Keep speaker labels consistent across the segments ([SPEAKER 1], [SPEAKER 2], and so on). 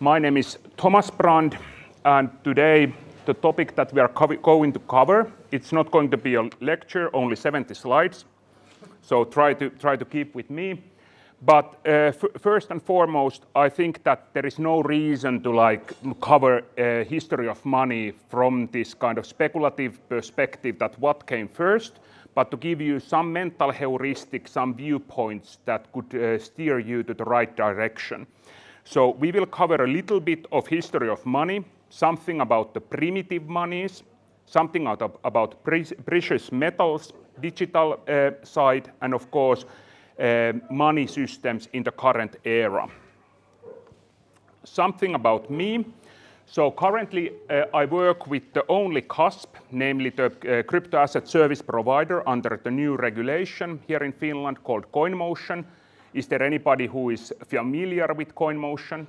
[SPEAKER 1] My name is Thomas Brand, and today the topic that we are going to cover, it's not going to be a lecture, only 70 slides, so try to keep with me. But first and foremost, I think that there is no reason to cover a history of money from this kind of speculative perspective that what came first, but to give you some mental heuristics, some viewpoints that could steer you to the right direction. So we will cover a little bit of history of money, something about the primitive monies, something about precious metals, digital side, and of course, money systems in the current era. Something about me. So currently I work with the only CASP, namely the crypto asset service provider under the new regulation here in Finland called CoinMotion. Is there anybody who is familiar with CoinMotion?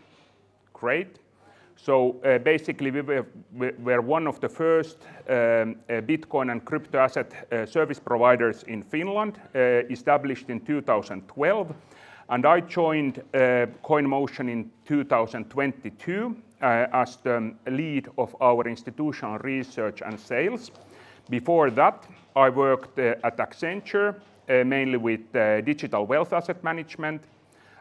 [SPEAKER 1] Great. So basically we were one of the first Bitcoin and crypto asset service providers in Finland, established in 2012. And I joined CoinMotion in 2022 as the lead of our institutional research and sales. Before that, I worked at Accenture, mainly with digital wealth asset management,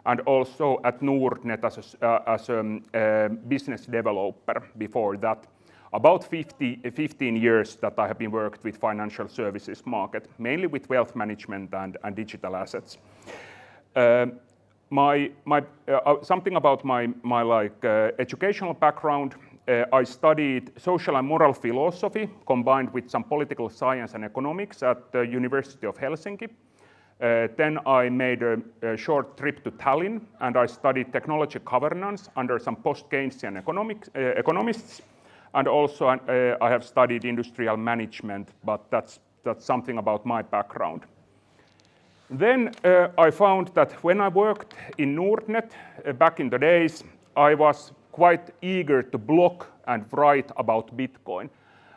[SPEAKER 1] and also at Nordnet as a business developer before that. About 15 years that I have been worked with financial services market, mainly with wealth management and digital assets. Something about my educational background. I studied social and moral philosophy combined with some political science and economics at the University of Helsinki. Then I made a short trip to Tallinn and I studied technology governance under some post-Keynesian economists. And also I have studied industrial management, but that's something about my background. Then I found that when I worked in Nordnet back in the days, I was quite eager to blog and write about Bitcoin.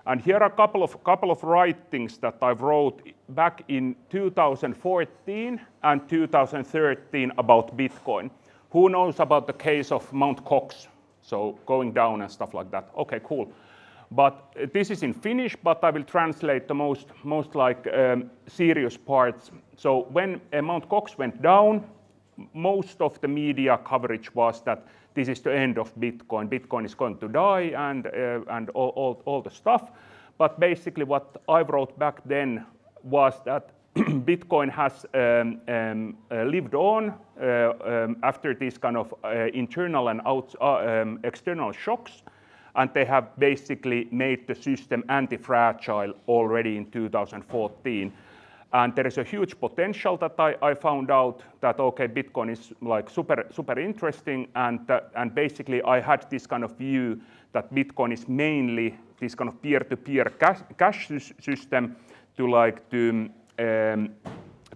[SPEAKER 1] And here are a couple of writings that I wrote back in 2014 and 2013 about Bitcoin. Who knows about the case of Mount Cox? So going down and stuff like that. Okay, cool. But this is in Finnish, but I will translate the most serious parts. So when Mount Cox went down, most of the media coverage was that this is the end of Bitcoin. Bitcoin is going to die and all the stuff. But basically what I wrote back then was that Bitcoin has lived on after these kind of internal and external shocks. And they have basically made the system anti-fragile already in 2014. And there is a huge potential that I found out that, okay, Bitcoin is like super interesting. And basically I had this kind of view that Bitcoin is mainly this kind of peer-to-peer cash system to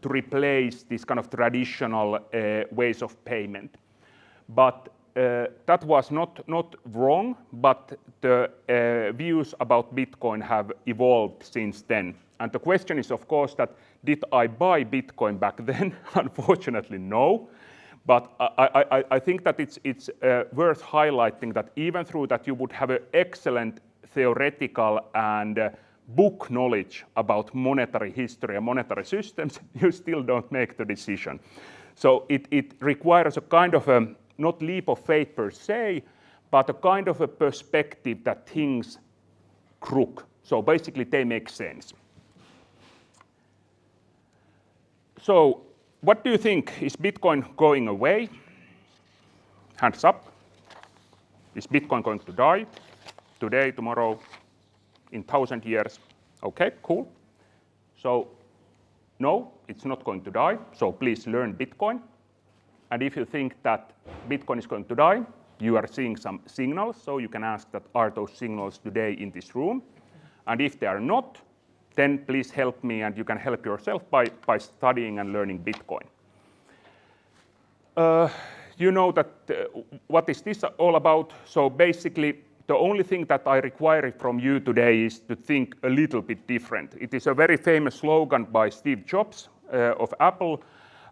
[SPEAKER 1] replace this kind of traditional ways of payment. But that was not wrong, but the views about Bitcoin have evolved since then. And the question is, of course, that did I buy Bitcoin back then? Unfortunately, no. But I think that it's worth highlighting that even through that you would have an excellent theoretical and book knowledge about monetary history and monetary systems, you still don't make the decision. So it requires a kind of a, not leap of faith per se, but a kind of a perspective that things crook. So basically they make sense. So what do you think? Is Bitcoin going away? Hands up. Is Bitcoin going to die? Today, tomorrow, in 1,000 years? Okay, cool. So no, it's not going to die. So please learn Bitcoin. And if you think that Bitcoin is going to die, you are seeing some signals. So you can ask that, are those signals today in this room? And if they are not, then please help me and you can help yourself by studying and learning Bitcoin. You know that what is this all about? So basically, the only thing that I require from you today is to think a little bit different. It is a very famous slogan by Steve Jobs of Apple.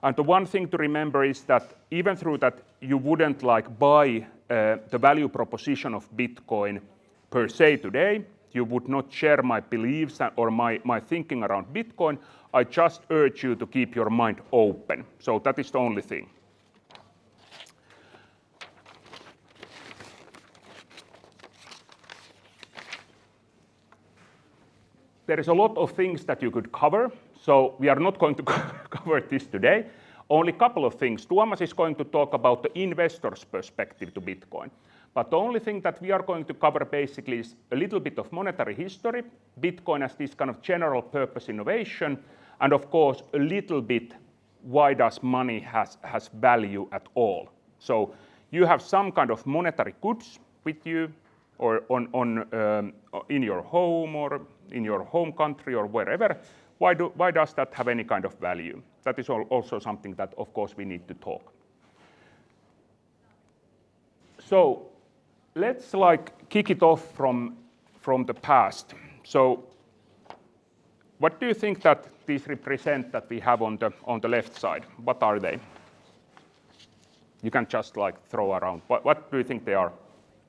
[SPEAKER 1] And the one thing to remember is that even through that you wouldn't buy the value proposition of Bitcoin per se today. You would not share my beliefs or my thinking around Bitcoin. I just urge you to keep your mind open. So that is the only thing. There is a lot of things that you could cover, so we are not going to cover this today. Only a couple of things. Tuomas is going to talk about the investor's perspective to Bitcoin. But the only thing that we are going to cover basically is a little bit of monetary history, Bitcoin as this kind of general purpose innovation, and of course a little bit why does money has value at all. So you have some kind of monetary goods with you, or in your home or in your home country or wherever. Why does that have any kind of value? That is also something that of course we need to talk. So let's kick it off from the past. So what do you think that these represent that we have on the left side? What are they? You can just throw around. What do you think they are?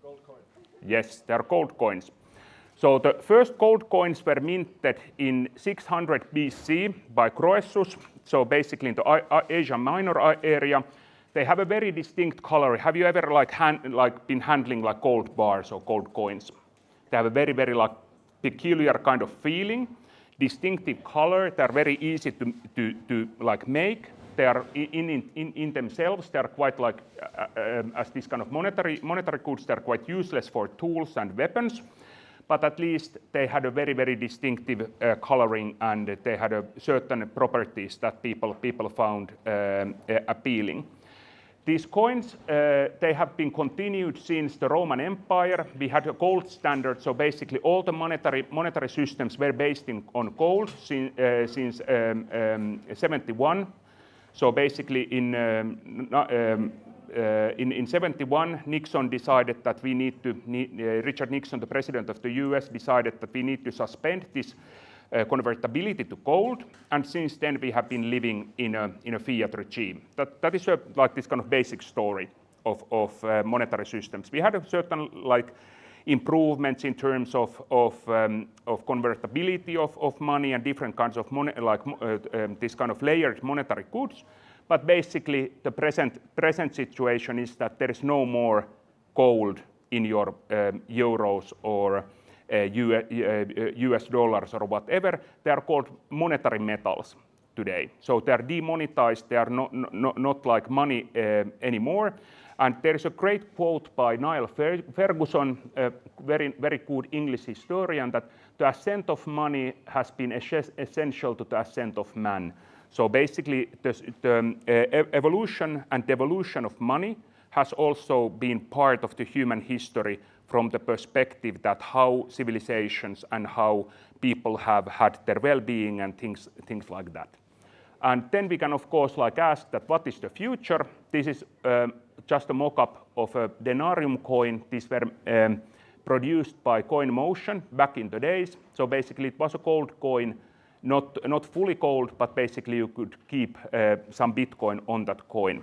[SPEAKER 2] Gold coins.
[SPEAKER 1] Yes, they are gold coins. So the first gold coins were minted in 600 BC by Croesus. So basically in the Asia Minor area. They have a very distinct color. Have you ever been handling gold bars or gold coins? They have a very, very peculiar kind of feeling, distinctive color. They're very easy to make. They are in themselves. They are quite as this kind of monetary goods. They're quite useless for tools and weapons. But at least they had a very, very distinctive coloring, and they had certain properties that people found appealing. These coins, they have been continued since the Roman Empire. We had a gold standard, so basically all the monetary systems were based on gold since 71. So basically in 71, Nixon decided that Richard Nixon, the president of the US, decided that we need to suspend this convertibility to gold, and since then we have been living in a fiat regime. That is this kind of basic story of monetary systems. We had a certain improvements in terms of convertibility of money and different kinds of money, this kind of layered monetary goods. But basically, the present situation is that there is no more gold in your euros or US dollars or whatever. They are called monetary metals today. So they are demonetized. They are not like money anymore. And there is a great quote by Niall Ferguson, a very, very good English historian, that the ascent of money has been essential to the ascent of man. So basically, the evolution and devolution of money has also been part of the human history from the perspective that how civilizations and how people have had their well-being and things like that. And then we can, of course, ask that what is the future? This is just a mock-up of a denarium coin. These were produced by Coin Motion back in the days. So basically, it was a gold coin. Not fully gold, but basically you could keep some Bitcoin on that coin.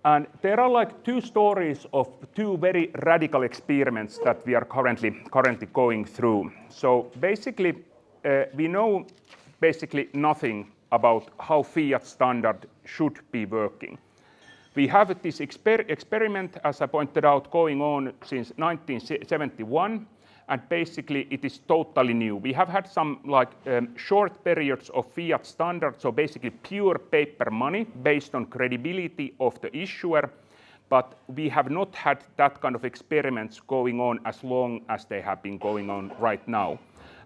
[SPEAKER 1] And there are two stories of two very radical experiments that we are currently going through. So basically, we know basically nothing about how fiat standard should be working. We have this experiment, as I pointed out, going on since 1971. And basically, it is totally new. We have had some short periods of fiat standard, so basically pure paper money based on credibility of the issuer, but we have not had that kind of experiments going on as long as they have been going on right now.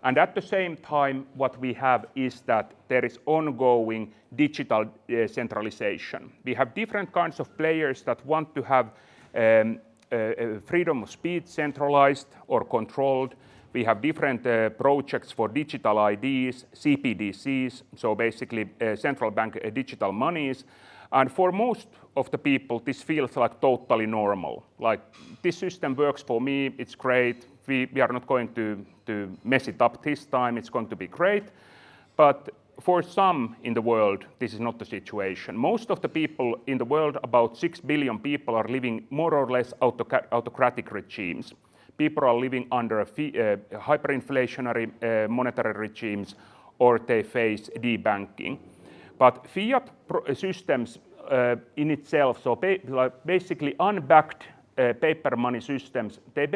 [SPEAKER 1] And at the same time, what we have is that there is ongoing digital centralization. We have different kinds of players that want to have freedom of speech centralized or controlled. We have different projects for digital IDs, CBDCs, so basically central bank digital monies. And for most of the people, this feels like totally normal. Like, this system works for me, it's great. We are not going to mess it up this time, it's going to be great. But for some in the world, this is not the situation. Most of the people in the world, about 6 billion people, are living more or less autocratic regimes. People are living under hyperinflationary monetary regimes, or they face debanking. But fiat systems in itself, so basically unbacked paper money systems, they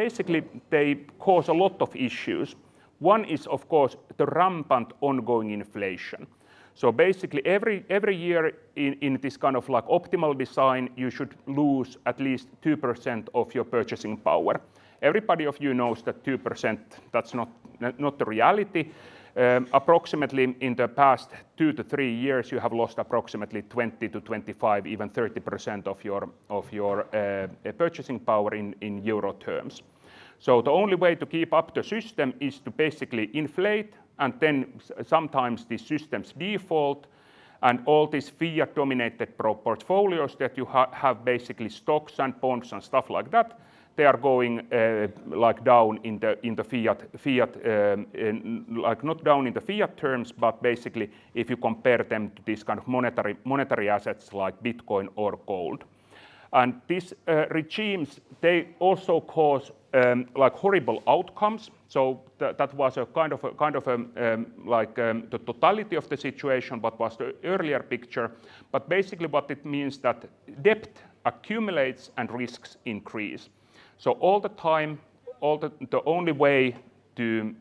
[SPEAKER 1] cause a lot of issues. One is, of course, the rampant ongoing inflation. So basically, every year in this kind of like optimal design, you should lose at least 2% of your purchasing power. Everybody of you knows that 2%, that's not the reality. Approximately in the past 2 to 3 years, you have lost approximately 20 to 25, even 30% of your purchasing power in euro terms. So the only way to keep up the system is to basically inflate, and then sometimes these systems default, and all these fiat-dominated portfolios that you have basically stocks and bonds and stuff like that, they are going like down in the fiat like not down in the fiat terms, but basically if you compare them to these kind of monetary assets like Bitcoin or gold. And these regimes, they also cause like horrible outcomes. So that was a kind of the totality of the situation, what was the earlier picture. But basically what it means that debt accumulates and risks increase. So all the time, the only way to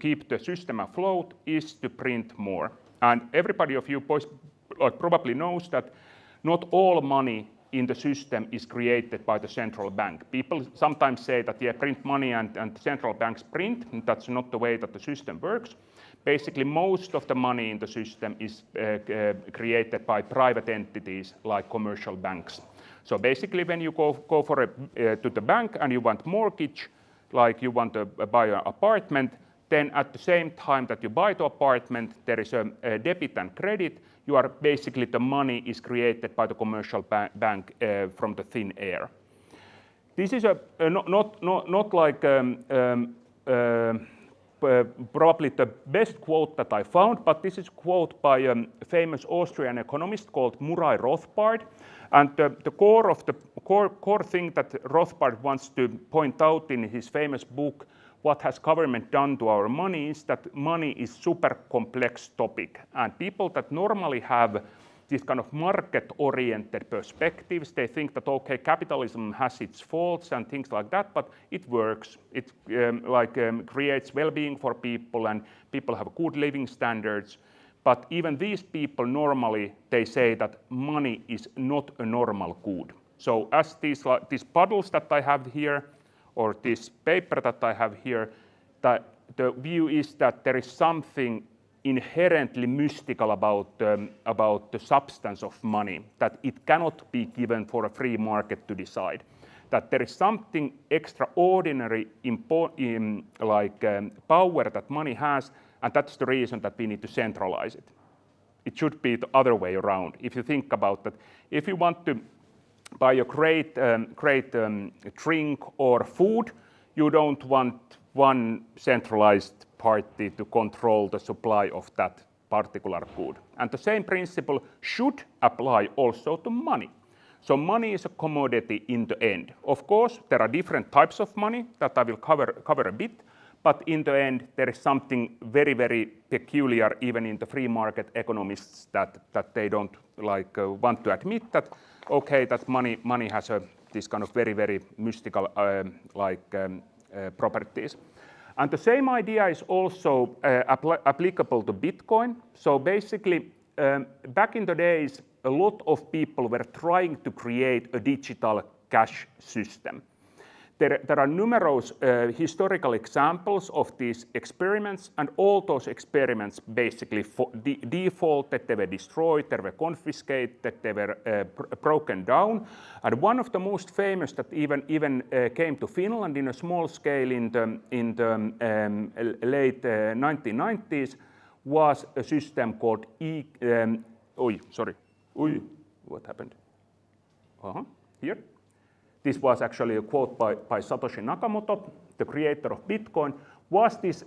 [SPEAKER 1] keep the system afloat is to print more. And everybody of you probably knows that not all money in the system is created by the central bank. People sometimes say that, yeah, print money and central banks print, and that's not the way that the system works. Basically, most of the money in the system is created by private entities like commercial banks. So basically, when you go to the bank and you want mortgage, like you want to buy an apartment, then at the same time that you buy the apartment, there is a debit and credit. You are basically, the money is created by the commercial bank from the thin air. This is not like probably the best quote that I found, but this is a quote by a famous Austrian economist called Murray Rothbard. And the core thing that Rothbard wants to point out in his famous book, What Has Government Done to Our Money, is that money is super complex topic. And people that normally have this kind of market-oriented perspectives, they think that, okay, capitalism has its faults and things like that, but it works. It creates well-being for people, and people have good living standards. But even these people normally, they say that money is not a normal good. So as these puddles that I have here, or this paper that I have here, the view is that there is something inherently mystical about the substance of money, that it cannot be given for a free market to decide. That there is something extraordinary power that money has, and that's the reason that we need to centralize it. It should be the other way around. If you think about that, if you want to buy a great drink or food, you don't want one centralized party to control the supply of that particular good. And the same principle should apply also to money. So money is a commodity in the end. Of course, there are different types of money that I will cover a bit, but in the end, there is something very, very peculiar, even in the free market economists, that they don't want to admit that, okay, that money has this kind of very, very mystical properties. And the same idea is also applicable to Bitcoin. So basically, back in the days, a lot of people were trying to create a digital cash system. There are numerous historical examples of these experiments, and all those experiments basically defaulted, they were destroyed, they were confiscated, they were broken down. And one of the most famous that even came to Finland in a small scale in the late 1990s was a system called what happened? Here. This was actually a quote by Satoshi Nakamoto, the creator of Bitcoin. was this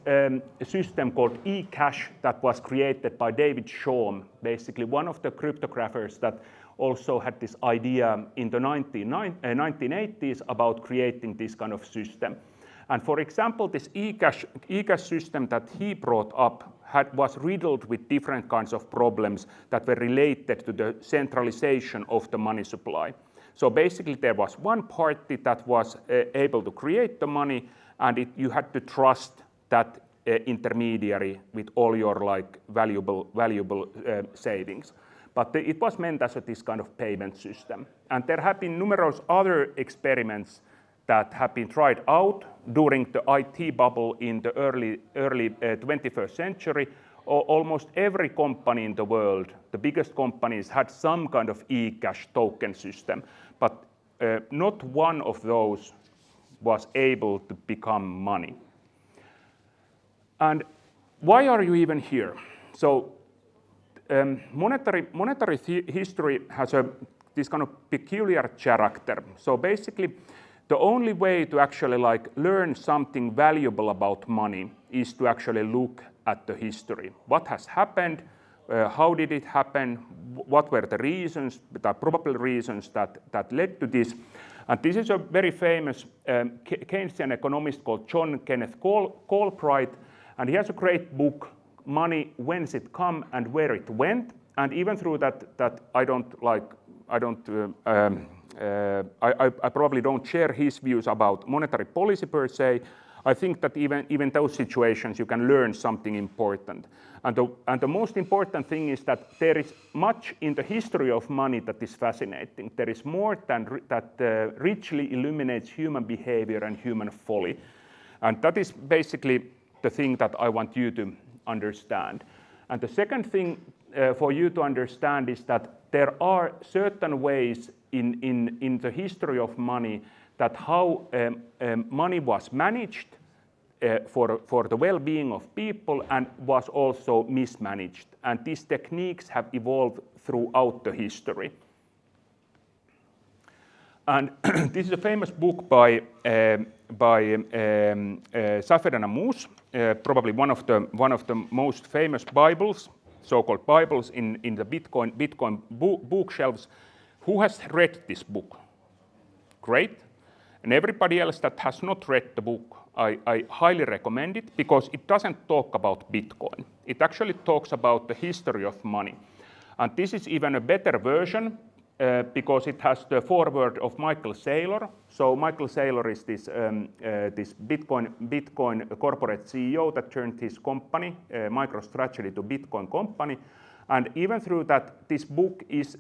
[SPEAKER 1] system called eCash that was created by David Chaum, basically one of the cryptographers that also had this idea in the 1980s about creating this kind of system. And for example, this eCash system that he brought up was riddled with different kinds of problems that were related to the centralization of the money supply. So basically there was one party that was able to create the money, and you had to trust that intermediary with all your like valuable savings. But it was meant as this kind of payment system. And there have been numerous other experiments that have been tried out during the IT bubble in the early 21st century. Almost every company in the world, the biggest companies, had some kind of eCash token system, but not one of those was able to become money. And why are you even here? So monetary history has this kind of peculiar character. So basically, the only way to actually like learn something valuable about money is to actually look at the history. What has happened? How did it happen? What were the reasons, the probable reasons that led to this? And this is a very famous Keynesian economist called John Kenneth Galbraith, and he has a great book, Money, Whence It Come and Where It Went. And even through that I probably don't share his views about monetary policy per se. I think that even those situations you can learn something important. And the most important thing is that there is much in the history of money that is fascinating. There is more that richly illuminates human behavior and human folly. And that is basically the thing that I want you to understand. And the second thing for you to understand is that there are certain ways in the history of money that how money was managed for the well-being of people and was also mismanaged. And these techniques have evolved throughout the history. And this is a famous book by Safed and Ammous, probably one of the most famous Bibles, so-called Bibles in the Bitcoin bookshelves. Who has read this book? Great. And everybody else that has not read the book, I highly recommend it because it doesn't talk about Bitcoin. It actually talks about the history of money. And this is even a better version because it has the foreword of Michael Saylor. So Michael Saylor is this Bitcoin corporate CEO that turned his company, MicroStrategy, to Bitcoin company. And even through that, this book is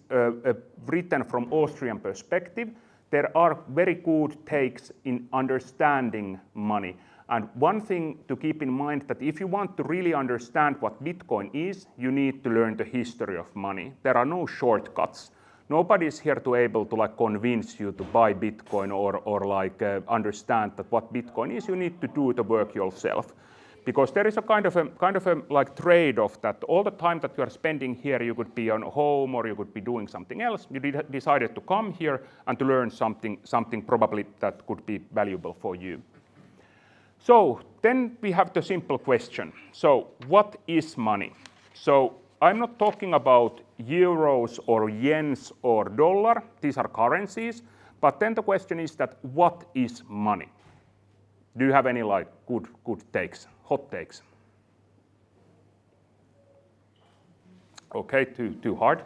[SPEAKER 1] written from Austrian perspective. There are very good takes in understanding money. And one thing to keep in mind that if you want to really understand what Bitcoin is, you need to learn the history of money. There are no shortcuts. Nobody is here to able to like convince you to buy Bitcoin or like understand that what Bitcoin is. You need to do the work yourself. Because there is a kind of a like trade-off that all the time that you are spending here, you could be on home or you could be doing something else. You decided to come here and to learn something probably that could be valuable for you. So then we have the simple question. So what is money? So I'm not talking about euros or yens or dollar. These are currencies. But then the question is that what is money? Do you have any like good takes, hot takes? Okay, too hard.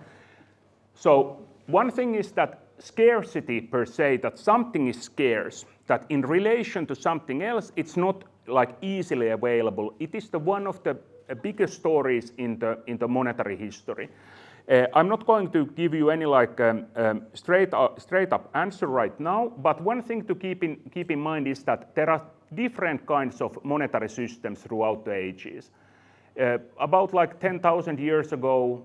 [SPEAKER 1] So one thing is that scarcity per se, that something is scarce, that in relation to something else, it's not like easily available. It is one of the biggest stories in the monetary history. I'm not going to give you any like straight up answer right now, but one thing to keep in mind is that there are different kinds of monetary systems throughout the ages. About like 10,000 years ago,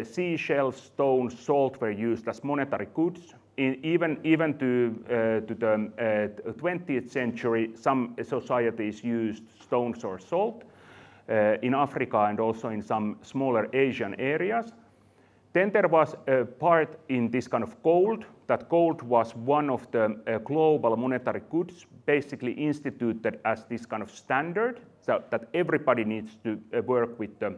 [SPEAKER 1] seashells, stones, salt were used as monetary goods. Even to the 20th century, some societies used stones or salt in Africa and also in some smaller Asian areas. Then there was a part in this kind of gold that gold was one of the global monetary goods basically instituted as this kind of standard, so that everybody needs to work with the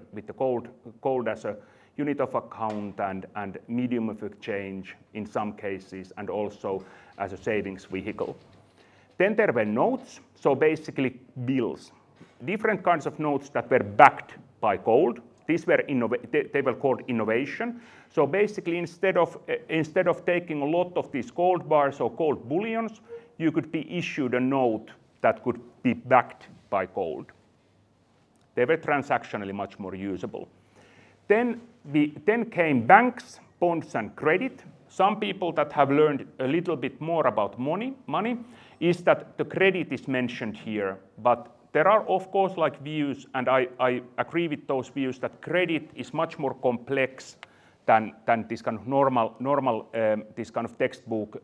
[SPEAKER 1] gold as a unit of account and medium of exchange in some cases, and also as a savings vehicle. Then there were notes, so basically bills, different kinds of notes that were backed by gold. These were they were called innovation. So basically, instead of taking a lot of these gold bars or gold bullions, you could be issued a note that could be backed by gold. They were transactionally much more usable. Then came banks, bonds, and credit. Some people that have learned a little bit more about money is that the credit is mentioned here, but there are, of course, like views, and I agree with those views, that credit is much more complex than this kind of normal this kind of textbook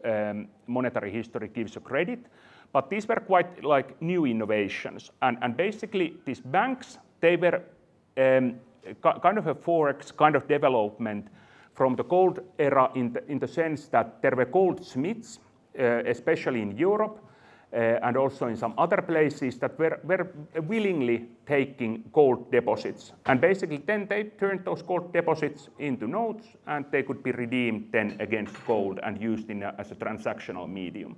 [SPEAKER 1] monetary history gives a credit. But these were quite like new innovations, and basically these banks, they were kind of a forex kind of development from the gold era in the sense that there were goldsmiths, especially in Europe, and also in some other places that were willingly taking gold deposits. And basically then they turned those gold deposits into notes, and they could be redeemed then against gold and used as a transactional medium.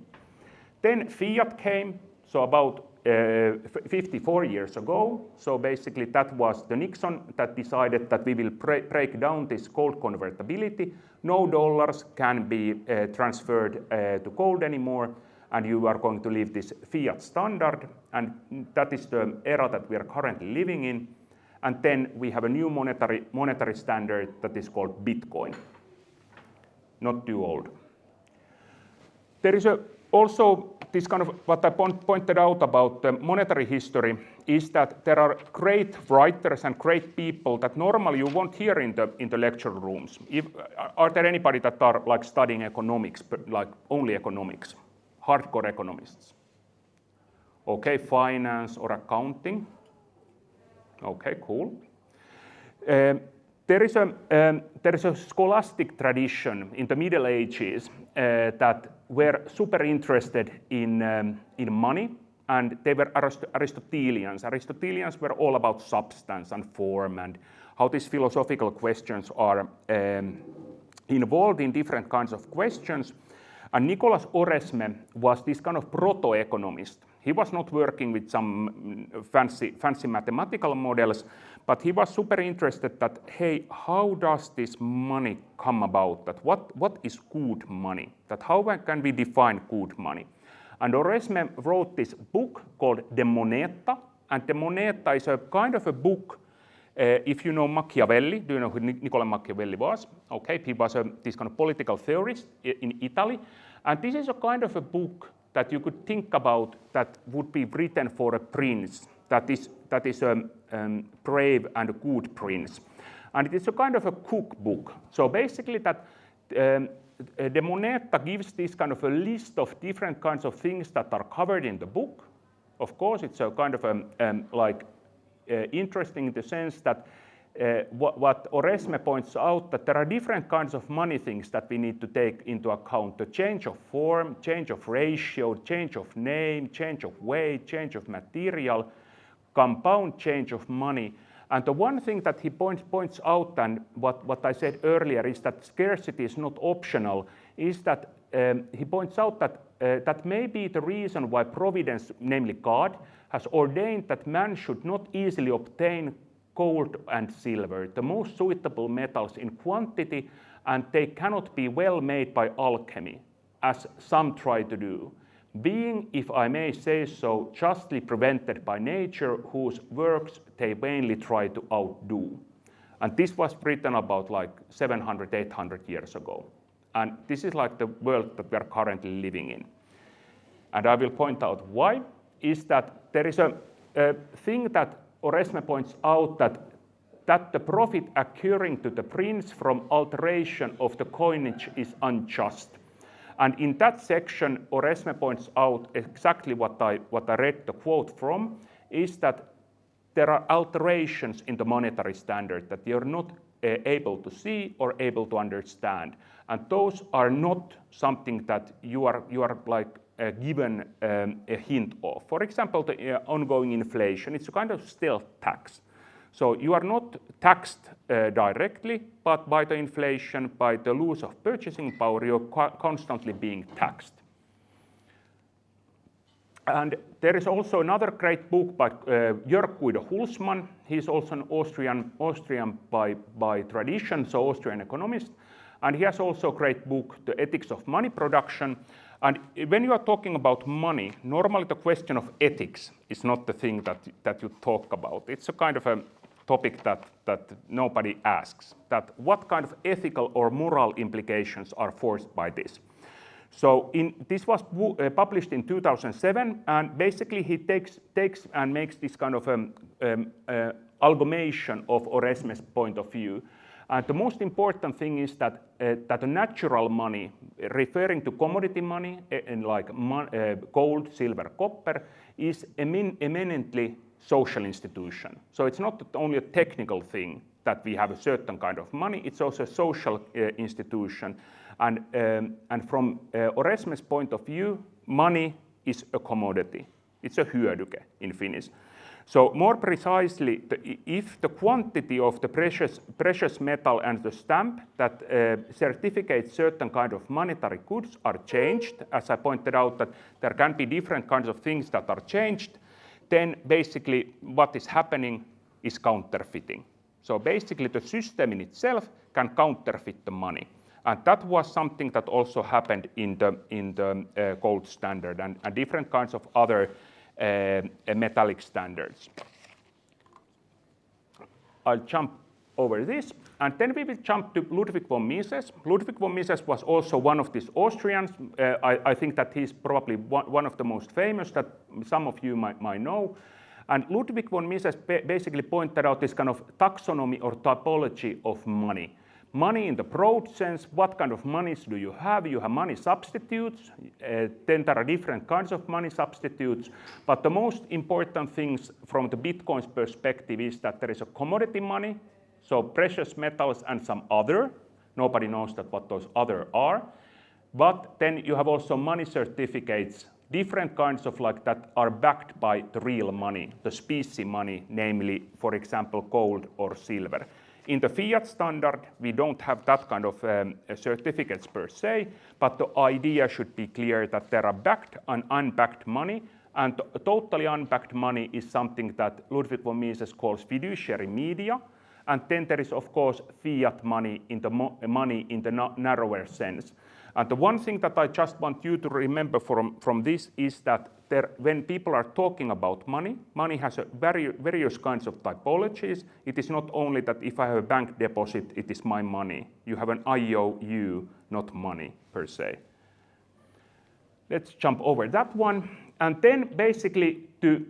[SPEAKER 1] Then fiat came, so about 54 years ago. So basically that was the Nixon that decided that we will break down this gold convertibility. No dollars can be transferred to gold anymore, and you are going to leave this fiat standard, and that is the era that we are currently living in. And then we have a new monetary standard that is called Bitcoin. Not too old. There is also this kind of what I pointed out about the monetary history is that there are great writers and great people that normally you won't hear in the lecture rooms. Are there anybody that are like studying economics, like only economics? Hardcore economists. Okay, finance or accounting. Okay, cool. There is a scholastic tradition in the Middle Ages that were super interested in money, and they were Aristotelians. Aristotelians were all about substance and form and how these philosophical questions are involved in different kinds of questions. And Nicolas Oresme was this kind of proto-economist. He was not working with some fancy mathematical models, but he was super interested that, hey, how does this money come about? That what is good money? That how can we define good money? And Oresme wrote this book called De Moneta, and De Moneta is a kind of a book. If you know Machiavelli, do you know who Niccolo Machiavelli was? Okay, he was this kind of political theorist in Italy. And this is a kind of a book that you could think about that would be written for a prince that is a brave and a good prince. And it is a kind of a cookbook. So basically that De Moneta gives this kind of a list of different kinds of things that are covered in the book. Of course, it's a kind of interesting in the sense that what Oresme points out, that there are different kinds of money things that we need to take into account. The change of form, change of ratio, change of name, change of weight, change of material, compound change of money. And the one thing that he points out, and what I said earlier, is that scarcity is not optional, is that he points out that that may be the reason why Providence, namely God, has ordained that man should not easily obtain gold and silver, the most suitable metals in quantity, and they cannot be well made by alchemy, as some try to do, being, if I may say so, justly prevented by nature, whose works they vainly try to outdo. And this was written about like 700, 800 years ago. And this is like the world that we are currently living in. And I will point out why, is that there is a thing that Oresme points out, that the profit occurring to the prince from alteration of the coinage is unjust. And in that section, Oresme points out exactly what I read the quote from, is that there are alterations in the monetary standard, that they are not able to see or able to understand. And those are not something that you are like given a hint of. For example, the ongoing inflation, it's a kind of stealth tax. So you are not taxed directly, but by the inflation, by the loss of purchasing power, you're constantly being taxed. And there is also another great book by Jörg Guido Hulsmann. He's also an Austrian by tradition, so Austrian economist. And he has also a great book, The Ethics of Money Production. And when you are talking about money, normally the question of ethics is not the thing that you talk about. It's a kind of a topic that nobody asks, that what kind of ethical or moral implications are forced by this. So this was published in 2007, and basically he takes and makes this kind of amalgamation of Oresme's point of view. And the most important thing is that the natural money, referring to commodity money, like gold, silver, copper, is eminently social institution. So it's not only a technical thing that we have a certain kind of money, it's also a social institution. And from Oresme's point of view, money is a commodity. It's a hyödyke in Finnish. So more precisely, if the quantity of the precious metal and the stamp that certificates certain kind of monetary goods are changed, as I pointed out that there can be different kinds of things that are changed, then basically what is happening is counterfeiting. So basically the system in itself can counterfeit the money. And that was something that also happened in the gold standard and different kinds of other metallic standards. I'll jump over this, and then we will jump to Ludwig von Mises. Ludwig von Mises was also one of these Austrians. I think that he's probably one of the most famous that some of you might know. And Ludwig von Mises basically pointed out this kind of taxonomy or typology of money. Money in the broad sense, what kind of monies do you have? You have money substitutes, then there are different kinds of money substitutes, but the most important things from the Bitcoin's perspective is that there is a commodity money, so precious metals and some other, nobody knows what those other are, but then you have also money certificates, different kinds of like that are backed by the real money, the specie money, namely, for example, gold or silver. In the fiat standard, we don't have that kind of certificates per se, but the idea should be clear that there are backed and unbacked money, and totally unbacked money is something that Ludwig von Mises calls fiduciary media, and then there is, of course, fiat money in the money in the narrower sense. And the one thing that I just want you to remember from this is that when people are talking about money, money has various kinds of typologies. It is not only that if I have a bank deposit, it is my money. You have an IOU, not money per se. Let's jump over that one. And then basically to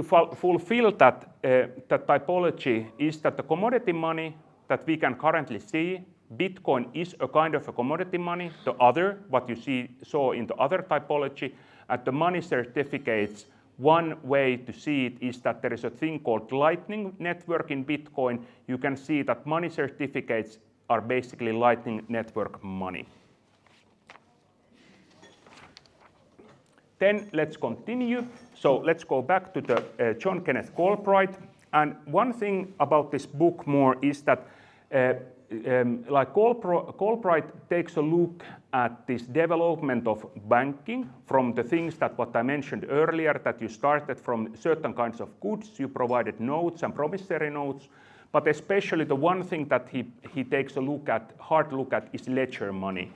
[SPEAKER 1] fulfill that typology is that the commodity money that we can currently see, Bitcoin is a kind of a commodity money. The other, what you saw in the other typology, at the money certificates, one way to see it is that there is a thing called Lightning Network in Bitcoin. You can see that money certificates are basically Lightning Network money. Then let's continue. So let's go back to the John Kenneth Galbraith. And one thing about this book more is that like Galbraith takes a look at this development of banking from the things that what I mentioned earlier, that you started from certain kinds of goods, you provided notes and promissory notes, but especially the one thing that he takes a hard look at is ledger money.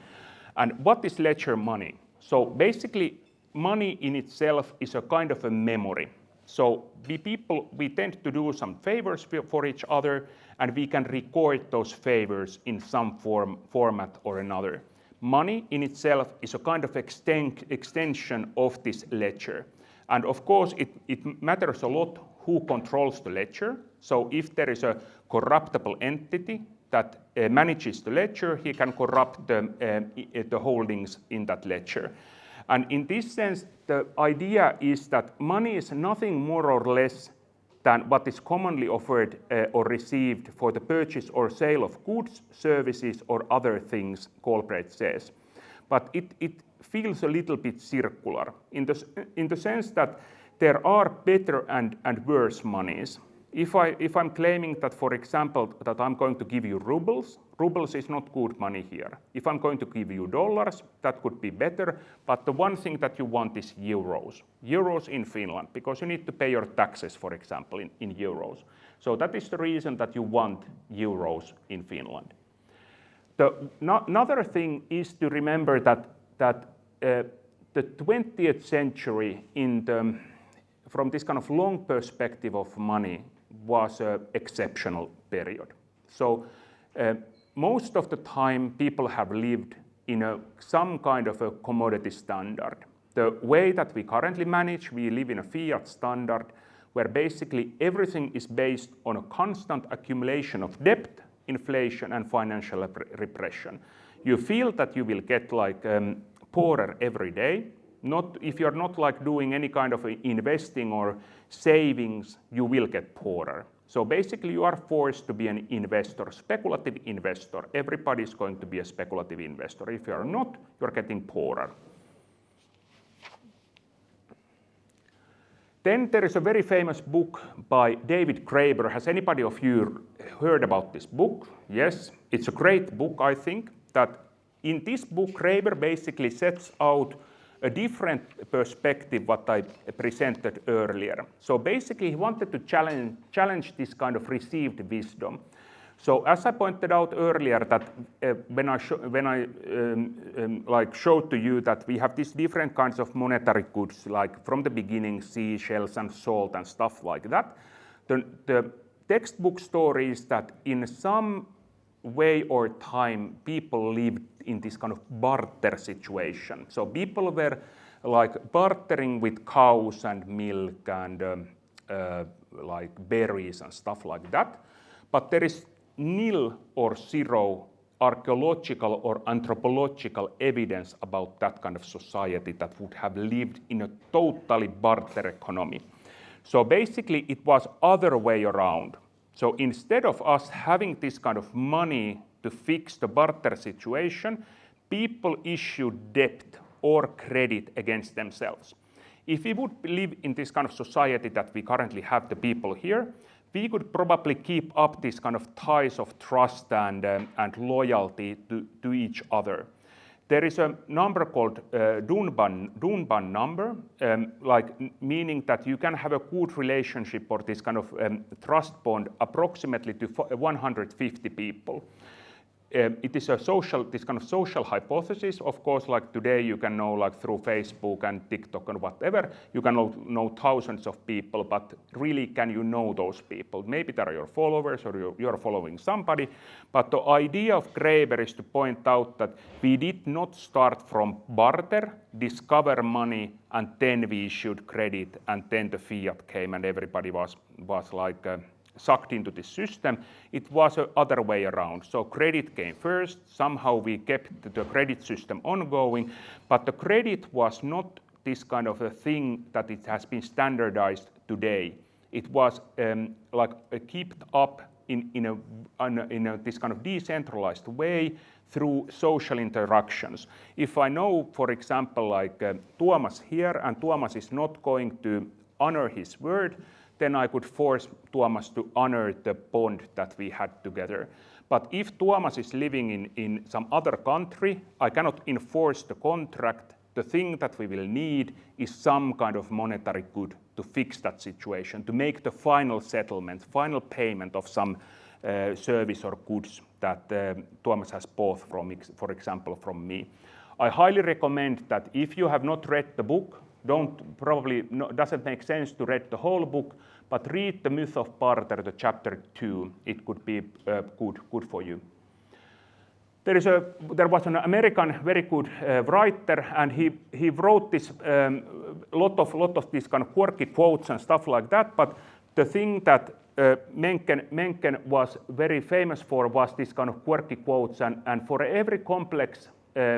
[SPEAKER 1] And what is ledger money? So basically, money in itself is a kind of a memory. So we tend to do some favors for each other, and we can record those favors in some format or another. Money in itself is a kind of extension of this ledger. And of course, it matters a lot who controls the ledger. So if there is a corruptible entity that manages the ledger, he can corrupt the holdings in that ledger. And in this sense, the idea is that money is nothing more or less than what is commonly offered or received for the purchase or sale of goods, services, or other things, Galbraith says. But it feels a little bit circular in the sense that there are better and worse monies. If I'm claiming that, for example, that I'm going to give you rubles is not good money here. If I'm going to give you dollars, that could be better, but the one thing that you want is euros in Finland, because you need to pay your taxes, for example, in euros. So that is the reason that you want euros in Finland. Another thing is to remember that the 20th century from this kind of long perspective of money was an exceptional period. So most of the time people have lived in some kind of a commodity standard. The way that we currently manage, we live in a fiat standard where basically everything is based on a constant accumulation of debt, inflation, and financial repression. You feel that you will get like poorer every day. If you're not like doing any kind of investing or savings, you will get poorer. So basically you are forced to be an investor, speculative investor. Everybody is going to be a speculative investor. If you are not, you're getting poorer. Then there is a very famous book by David Graeber. Has anybody of you heard about this book? Yes, it's a great book, I think. That in this book, Graeber basically sets out a different perspective what I presented earlier. So basically he wanted to challenge this kind of received wisdom. So as I pointed out earlier, that when I showed to you that we have these different kinds of monetary goods, like from the beginning, seashells and salt and stuff like that, the textbook story is that in some way or time people lived in this kind of barter situation. So people were like bartering with cows and milk and like berries and stuff like that. But there is nil or zero archaeological or anthropological evidence about that kind of society that would have lived in a totally barter economy. So basically it was other way around. So instead of us having this kind of money to fix the barter situation, people issued debt or credit against themselves. If we would live in this kind of society that we currently have the people here, we could probably keep up this kind of ties of trust and loyalty to each other. There is a number called Dunban number, meaning that you can have a good relationship or this kind of trust bond approximately to 150 people. It is this kind of social hypothesis. Of course, like today you can know like through Facebook and TikTok and whatever, you can know thousands of people, but really can you know those people? Maybe they are your followers or you're following somebody, but the idea of Graeber is to point out that we did not start from barter, discover money, and then we issued credit, and then the fiat came and everybody was like sucked into this system. It was the other way around. So credit came first. Somehow we kept the credit system ongoing, but the credit was not this kind of a thing that it has been standardized today. It was kept up in this kind of decentralized way through social interactions. If I know, for example, like Tuomas here, and Tuomas is not going to honor his word, then I could force Tuomas to honor the bond that we had together. But if Tuomas is living in some other country, I cannot enforce the contract. The thing that we will need is some kind of monetary good to fix that situation, to make the final settlement, final payment of some service or goods that Tuomas has bought from, for example, from me. I highly recommend that if you have not read the book, doesn't make sense to read the whole book, but read The Myth of Barter, the chapter 2. It could be good for you. There was an American very good writer, and he wrote this lot of these kind of quirky quotes and stuff like that. But the thing that Mencken was very famous for was this kind of quirky quotes, and for every complex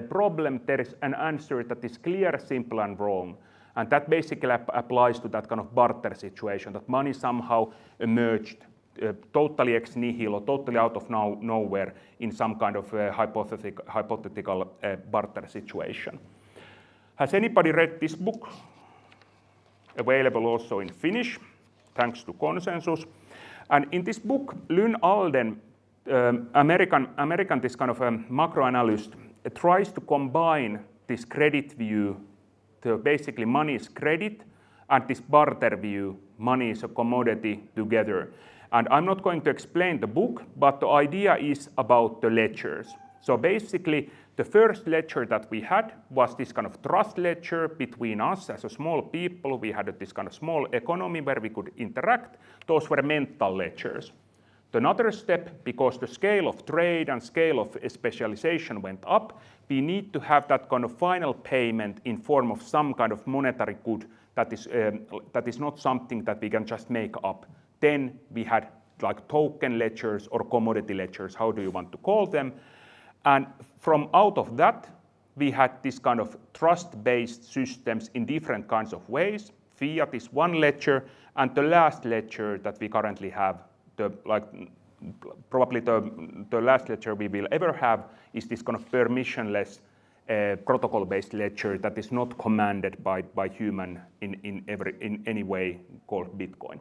[SPEAKER 1] problem there is an answer that is clear, simple, and wrong. And that basically applies to that kind of barter situation, that money somehow emerged totally ex nihilo, totally out of nowhere in some kind of hypothetical barter situation. Has anybody read this book? Available also in Finnish, thanks to Consensus. And in this book, Lynn Alden, American this kind of macro analyst, tries to combine this credit view, to basically money is credit, and this barter view, money is a commodity, together. And I'm not going to explain the book, but the idea is about the ledgers. So basically, the first ledger that we had was this kind of trust ledger between us as a small people. We had this kind of small economy where we could interact. Those were mental ledgers. Another step, because the scale of trade and scale of specialization went up, we need to have that kind of final payment in form of some kind of monetary good that is not something that we can just make up. Then we had like token ledgers or commodity ledgers, how do you want to call them? And from out of that, we had this kind of trust-based systems in different kinds of ways. Fiat is one ledger, and the last ledger that we currently have, probably the last ledger we will ever have, is this kind of permissionless protocol-based ledger that is not commanded by human in any way, called Bitcoin.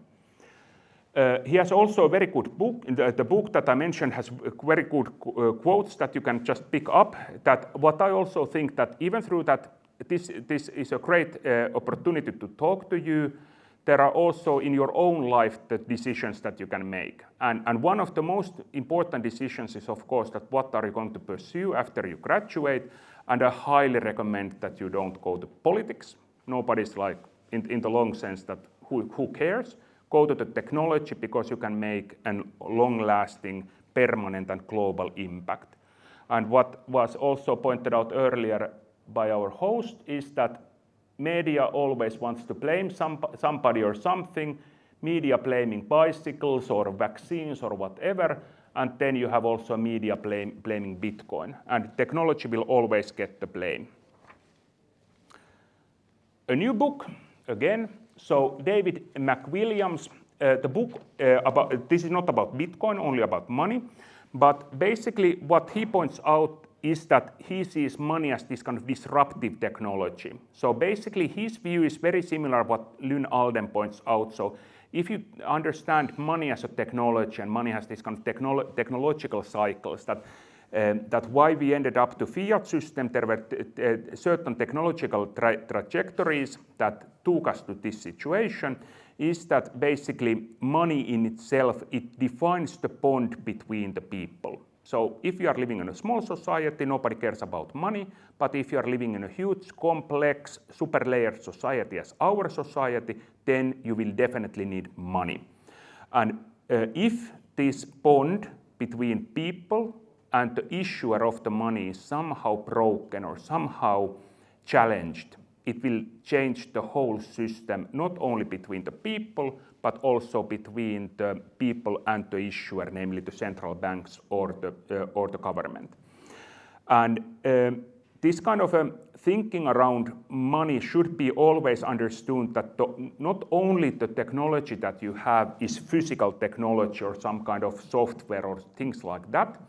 [SPEAKER 1] He has also a very good book. The book that I mentioned has very good quotes that you can just pick up. That what I also think that even through that, this is a great opportunity to talk to you. There are also in your own life the decisions that you can make. And one of the most important decisions is, of course, that what are you going to pursue after you graduate. And I highly recommend that you don't go to politics. Nobody's like, in the long sense, that who cares? Go to the technology, because you can make a long-lasting, permanent and global impact. And what was also pointed out earlier by our host is that media always wants to blame somebody or something, media blaming bicycles or vaccines or whatever, and then you have also media blaming Bitcoin. And technology will always get the blame. A new book, again. So David McWilliams, the book, this is not about Bitcoin, only about money, but basically what he points out is that he sees money as this kind of disruptive technology. So basically his view is very similar to what Lynn Alden points out. So if you understand money as a technology, and money has this kind of technological cycles, that why we ended up to fiat system, there were certain technological trajectories that took us to this situation, is that basically money in itself, it defines the bond between the people. So if you are living in a small society, nobody cares about money, but if you are living in a huge, complex, super layered society as our society, then you will definitely need money. And if this bond between people and the issuer of the money is somehow broken or somehow challenged, it will change the whole system, not only between the people, but also between the people and the issuer, namely the central banks or the government. And this kind of thinking around money should be always understood that not only the technology that you have is physical technology or some kind of software or things like that.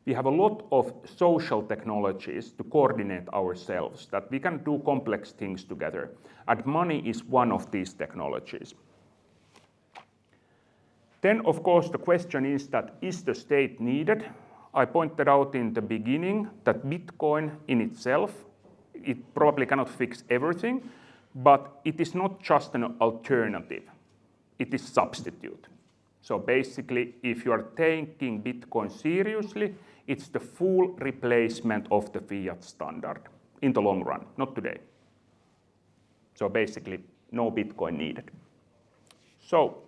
[SPEAKER 1] We have a lot of social technologies to coordinate ourselves, that we can do complex things together. And money is one of these technologies. Then, of course, the question is that, is the state needed? I pointed out in the beginning that Bitcoin in itself, it probably cannot fix everything, but it is not just an alternative. It is substitute. So basically, if you are taking Bitcoin seriously, it's the full replacement of the fiat standard in the long run, not today. So basically, no Bitcoin needed. So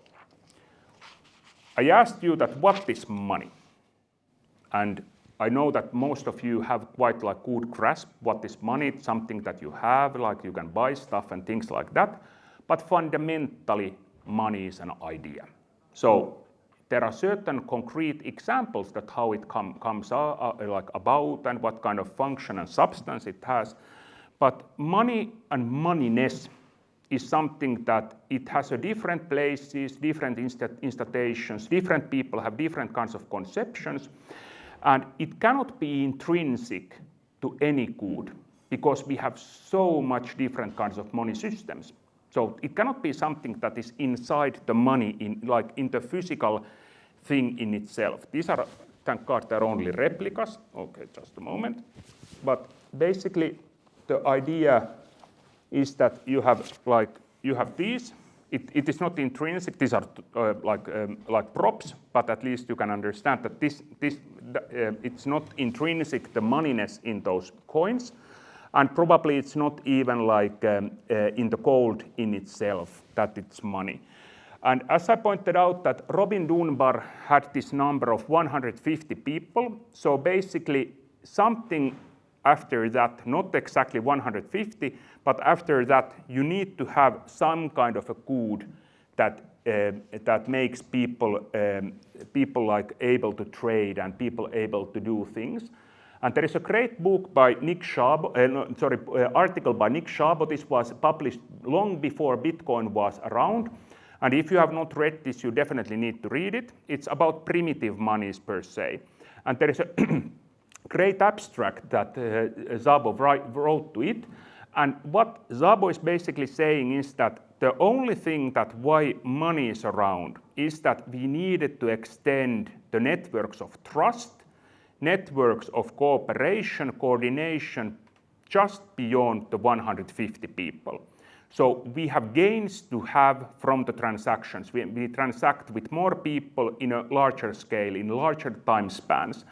[SPEAKER 1] I asked you that what is money? And I know that most of you have quite like good grasp what is money. It's something that you have, like you can buy stuff and things like that. But fundamentally, money is an idea. So there are certain concrete examples that how it comes like about and what kind of function and substance it has. But money and moneyness is something that it has a different places, different institutions, different people have different kinds of conceptions, and it cannot be intrinsic to any good because we have so much different kinds of money systems. So it cannot be something that is inside the money, in the physical thing in itself. These are, thank God, they're only replicas. Okay, just a moment. But basically, the idea is that you have these. It is not intrinsic. These are like props, but at least you can understand that it's not intrinsic, the moneyness in those coins, and probably it's not even like in the gold in itself that it's money. And as I pointed out, that Robin Dunbar had this number of 150 people. So basically, something after that, not exactly 150, but after that, you need to have some kind of a good that makes people like able to trade and people able to do things. And there is a great book by Nick Szabo, article by Nick Szabo. This was published long before Bitcoin was around. And if you have not read this, you definitely need to read it. It's about primitive monies per se. And there is a great abstract that Szabo wrote to it. And what Szabo is basically saying is that the only thing that why money is around is that we needed to extend the networks of trust, networks of cooperation, coordination, just beyond the 150 people. So we have gains to have from the transactions. We transact with more people in a larger scale, in larger time spans.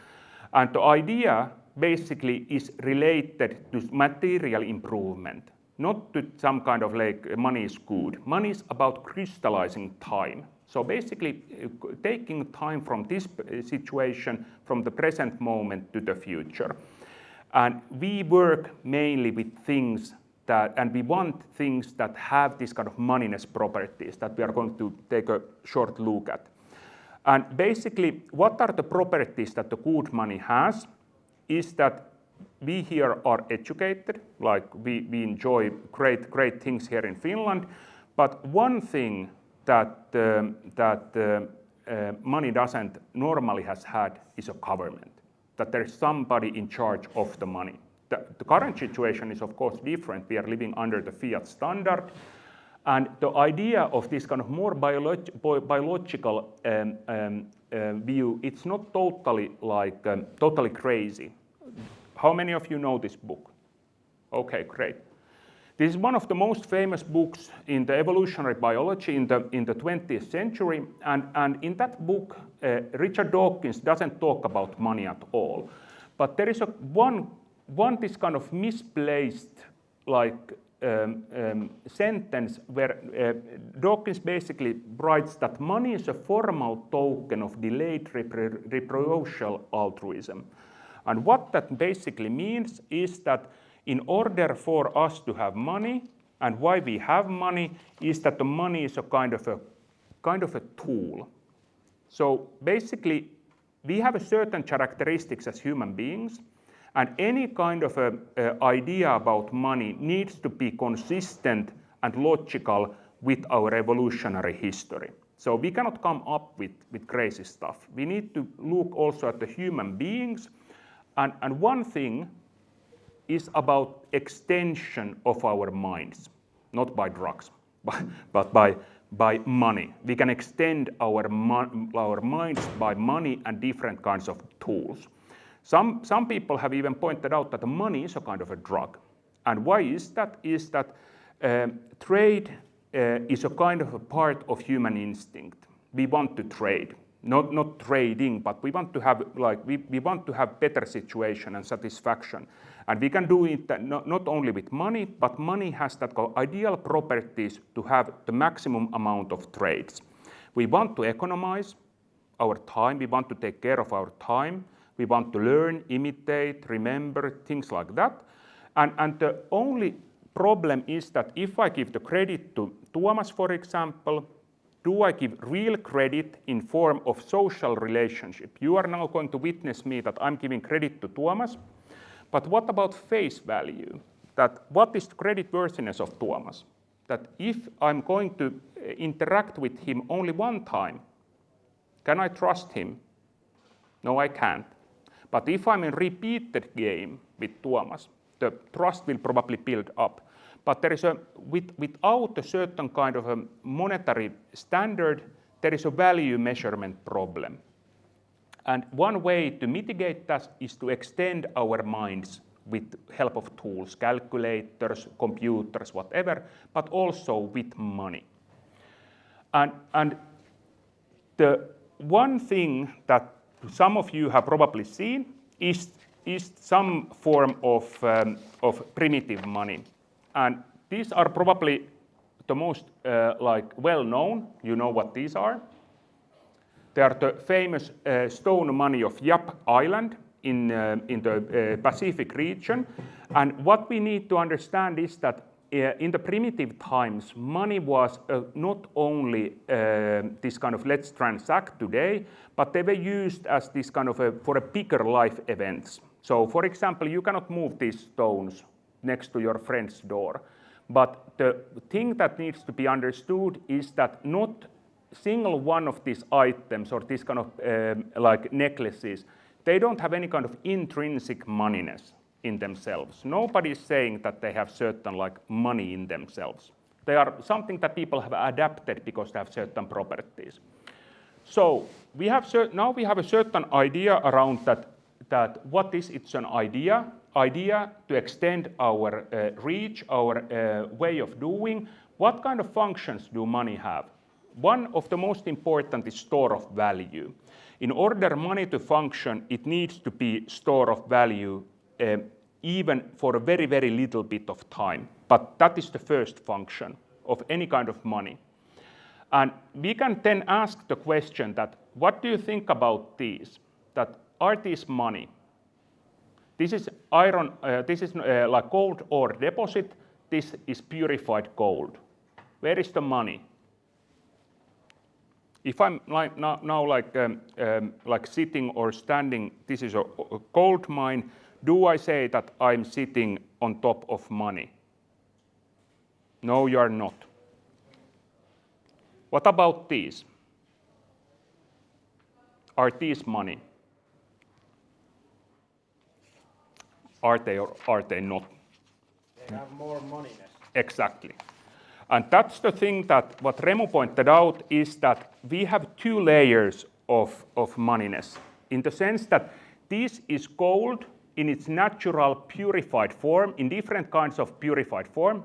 [SPEAKER 1] And the idea basically is related to material improvement, not to some kind of like money is good. Money is about crystallizing time. So basically taking time from this situation, from the present moment to the future. And we work mainly with things and we want things that have this kind of moneyness properties that we are going to take a short look at. And basically, what are the properties that the good money has is that we here are educated, like we enjoy great things here in Finland, but one thing that money doesn't normally has had is a government, that there is somebody in charge of the money. The current situation is of course different. We are living under the fiat standard, and the idea of this kind of more biological view, it's not totally like totally crazy. How many of you know this book? Okay, great. This is one of the most famous books in the evolutionary biology in the 20th century, and in that book, Richard Dawkins doesn't talk about money at all, but there is one this kind of misplaced like sentence where Dawkins basically writes that money is a formal token of delayed reproducible altruism. And what that basically means is that in order for us to have money, and why we have money, is that the money is a kind of a tool. So basically, we have a certain characteristics as human beings, and any kind of idea about money needs to be consistent and logical with our evolutionary history. So we cannot come up with crazy stuff. We need to look also at the human beings, and one thing is about extension of our minds, not by drugs, but by money. We can extend our minds by money and different kinds of tools. Some people have even pointed out that the money is a kind of a drug. And why is that? Is that trade is a kind of a part of human instinct. We want to trade. Not trading, but we want to have we want to have better situation and satisfaction, and we can do it not only with money, but money has that ideal properties to have the maximum amount of trades. We want to economize our time. We want to take care of our time. We want to learn, imitate, remember, things like that. And the only problem is that if I give the credit to Tuomas, for example, do I give real credit in form of social relationship? You are now going to witness me that I'm giving credit to Tuomas, but what about face value? That what is the credit worthiness of Tuomas? that if I'm going to interact with him only one time, can I trust him? No, I can't. But if I'm in repeated game with Tuomas, the trust will probably build up. But there is without a certain kind of a monetary standard, there is a value measurement problem. And one way to mitigate that is to extend our minds with help of tools, calculators, computers, whatever, but also with money. And the one thing that some of you have probably seen is some form of primitive money. And these are probably the most well-known. You know what these are. They are the famous stone money of Yap Island in the Pacific region. And what we need to understand is that in the primitive times, money was not only this kind of let's transact today, but they were used as this kind of for a bigger life events. So for example, you cannot move these stones next to your friend's door. But the thing that needs to be understood is that not single one of these items or these kind of like necklaces, they don't have any kind of intrinsic moneyness in themselves. Nobody is saying that they have certain like money in themselves. They are something that people have adapted because they have certain properties. So we have now we have a certain idea around that what is it's an idea to extend our reach, our way of doing. What kind of functions do money have? One of the most important is store of value. In order money to function, it needs to be store of value even for a very, very little bit of time. But that is the first function of any kind of money. And we can then ask the question that, what do you think about these? That are these money? This is iron, this is like gold ore deposit. This is purified gold. Where is the money? If I'm like now like sitting or standing, this is a gold mine. Do I say that I'm sitting on top of money? No, you are not. What about these? Are these money? Are they or are they not?
[SPEAKER 2] They have more moneyness.
[SPEAKER 1] Exactly. And that's the thing that what Remu pointed out is that we have two layers of moneyness in the sense that this is gold in its natural purified form, in different kinds of purified form.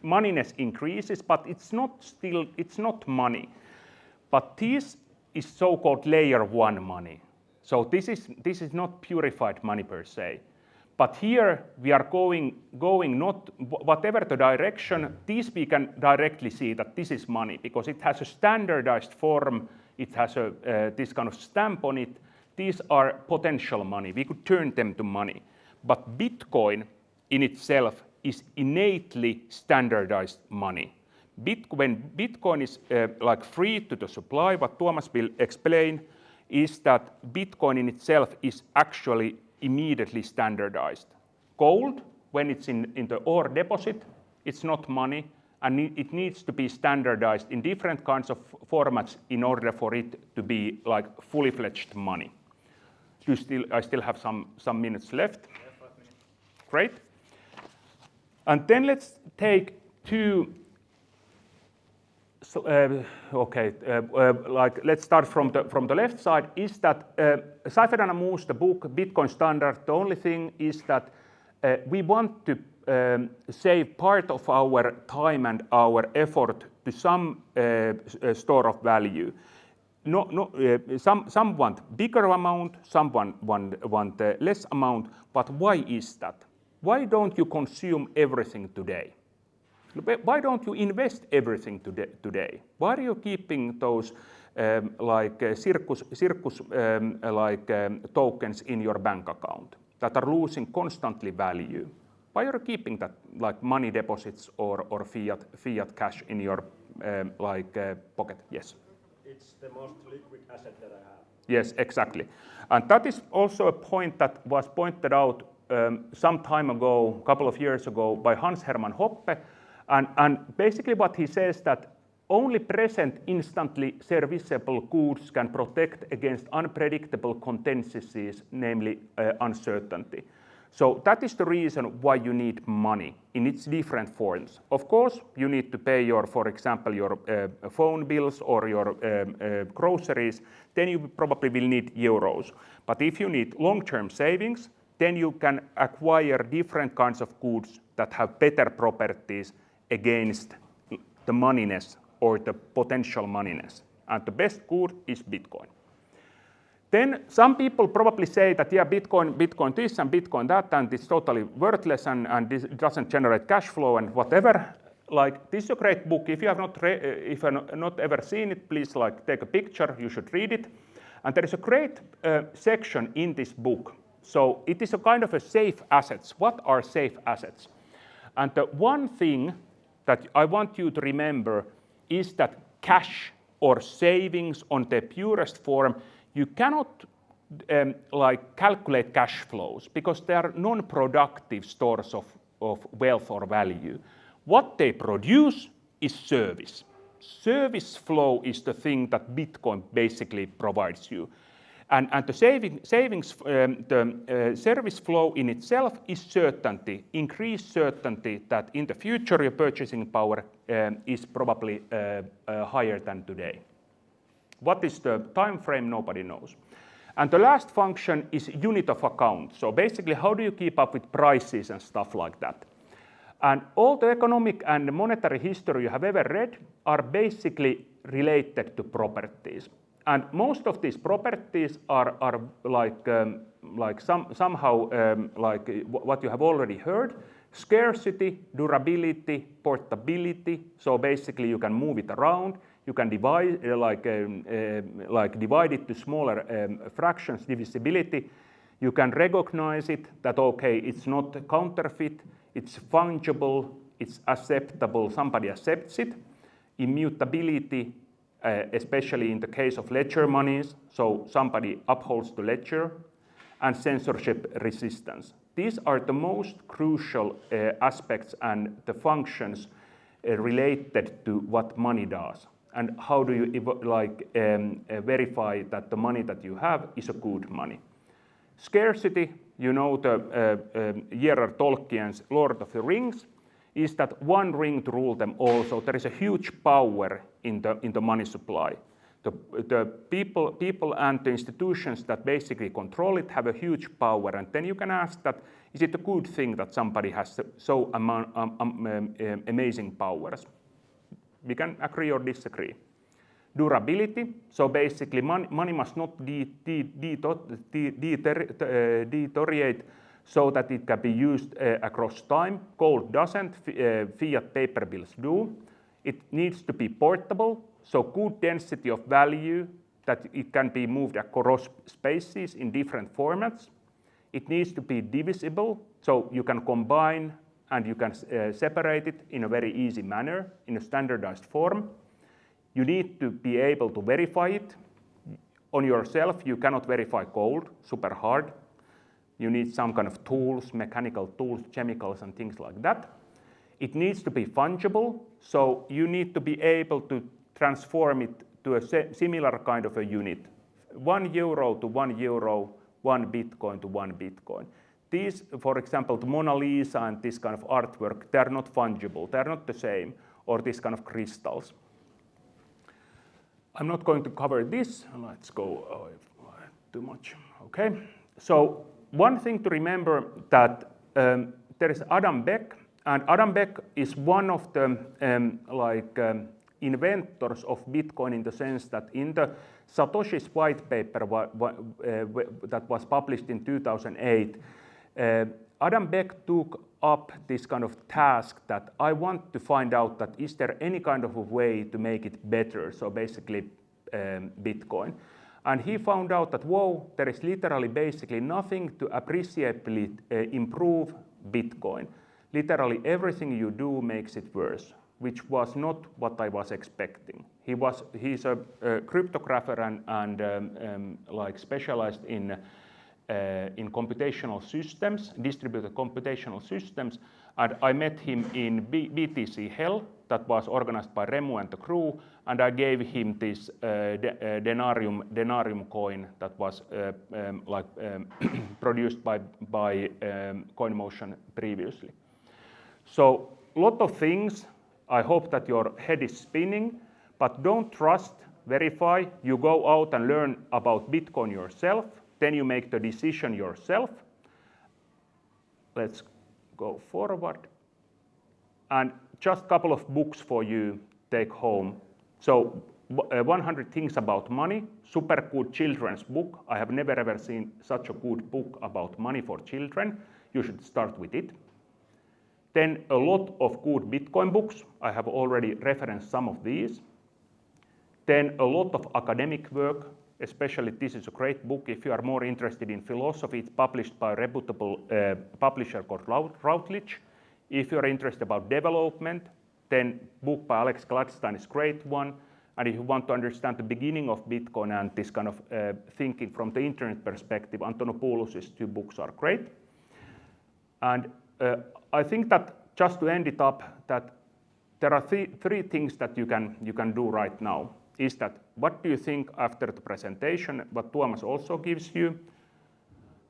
[SPEAKER 1] Moneyness increases, but it's not money. But this is so-called layer one money. So this is not purified money per se. But here we are going not whatever the direction, this we can directly see that this is money because it has a standardized form, it has this kind of stamp on it. These are potential money. We could turn them to money. But Bitcoin in itself is innately standardized money. When Bitcoin is like free to the supply, what Tuomas will explain is that Bitcoin in itself is actually immediately standardized. Gold, when it's in the ore deposit, it's not money, and it needs to be standardized in different kinds of formats in order for it to be like fully fledged money. I still have some minutes left.
[SPEAKER 2] Yeah, 5 minutes.
[SPEAKER 1] Great. And then let's take two. So, let's start from the left side. Is that Seifert and Amus, the book Bitcoin Standard? The only thing is that we want to save part of our time and our effort to some store of value. Some want bigger amount, some want less amount. But why is that? Why don't you consume everything today? Why don't you invest everything today? Why are you keeping those circus tokens in your bank account that are losing constantly value? Why are you keeping that like money deposits or fiat cash in your pocket? Yes.
[SPEAKER 2] It's the most liquid asset that I have.
[SPEAKER 1] Yes, exactly. And that is also a point that was pointed out some time ago, a couple of years ago, by Hans Hermann Hoppe. And basically what he says that only present instantly serviceable goods can protect against unpredictable contingencies, namely uncertainty. So that is the reason why you need money in its different forms. Of course, you need to pay your, for example, your phone bills or your groceries, then you probably will need euros. But if you need long-term savings, then you can acquire different kinds of goods that have better properties against the moneyness or the potential moneyness. And the best good is Bitcoin. Then some people probably say that, yeah, Bitcoin this and Bitcoin that, and it's totally worthless and this doesn't generate cash flow and whatever. Like, this is a great book. If you have not ever seen it, please take a picture. You should read it. And there is a great section in this book. So it is a kind of a safe assets. What are safe assets? And the one thing that I want you to remember is that cash or savings on the purest form, you cannot calculate cash flows because they are non-productive stores of wealth or value. What they produce is service. Service flow is the thing that Bitcoin basically provides you. And the service flow in itself is certainty, increased certainty that in the future your purchasing power is probably higher than today. What is the time frame? Nobody knows. And the last function is unit of account. So basically, how do you keep up with prices and stuff like that? And all the economic and monetary history you have ever read are basically related to properties. And most of these properties are somehow like what you have already heard: scarcity, durability, portability. So basically, you can move it around. You can divide divide it to smaller fractions, divisibility. You can recognize it that, okay, it's not counterfeit, it's fungible, it's acceptable, somebody accepts it. Immutability, especially in the case of ledger monies, so somebody upholds the ledger. And censorship resistance. These are the most crucial aspects and the functions related to what money does. And how do you verify that the money that you have is a good money? Scarcity, you know the J.R.R. Tolkien's Lord of the Rings, is that one ring to rule them all. So there is a huge power in the money supply. The people and the institutions that basically control it have a huge power. And then you can ask that, is it a good thing that somebody has so amazing powers? We can agree or disagree. Durability, so basically money must not deteriorate so that it can be used across time. Gold doesn't, fiat paper bills do. It needs to be portable, so good density of value that it can be moved across spaces in different formats. It needs to be divisible, so you can combine and you can separate it in a very easy manner, in a standardized form. You need to be able to verify it. On yourself, you cannot verify gold, super hard. You need some kind of tools, mechanical tools, chemicals and things like that. It needs to be fungible, so you need to be able to transform it to a similar kind of a unit. 1 euro to 1 euro, 1 Bitcoin to 1 Bitcoin. These, for example, the Mona Lisa and this kind of artwork, they're not fungible, they're not the same, or this kind of crystals. I'm not going to cover this. Let's go too much. Okay. So one thing to remember that there is Adam Beck, and Adam Beck is one of the inventors of Bitcoin in the sense that in the Satoshi's white paper that was published in 2008, Adam Beck took up this kind of task that I want to find out that is there any kind of a way to make it better, so basically Bitcoin. And he found out that, whoa, there is literally basically nothing to appreciably improve Bitcoin. Literally everything you do makes it worse, which was not what I was expecting. He's a cryptographer and specialized in computational systems, distributed computational systems, And I met him in BTC Hell that was organized by Remu and the crew, and I gave him this denarium coin that was produced by CoinMotion previously. So a lot of things. I hope that your head is spinning, but don't trust, verify. You go out and learn about Bitcoin yourself, then you make the decision yourself. Let's go forward. And just a couple of books for you take home. So 100 Things About Money, super good children's book. I have never ever seen such a good book about money for children. You should start with it. Then a lot of good Bitcoin books. I have already referenced some of these. Then a lot of academic work, especially this is a great book. If you are more interested in philosophy, it's published by a reputable publisher called Routledge. If you're interested about development, then book by Alex Gladstein is a great one. And if you want to understand the beginning of Bitcoin and this kind of thinking from the internet perspective, Antonopoulos' 2 books are great. And I think that just to end it up, that there are three things that you can do right now. Is that what do you think after the presentation, what Tuomas also gives you?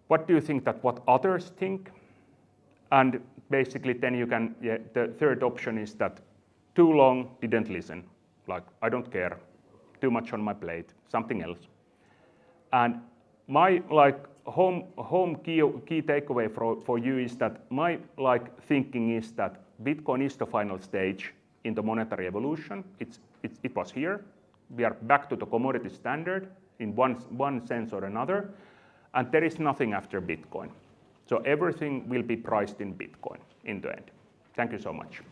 [SPEAKER 1] What do you think that what others think? And basically then you can, the third option is that too long, didn't listen. Like, I don't care, too much on my plate, something else. And my home key takeaway for you is that my thinking is that Bitcoin is the final stage in the monetary evolution. It was here. We are back to the commodity standard in one sense or another, and there is nothing after Bitcoin. So everything will be priced in Bitcoin in the end. Thank you so much.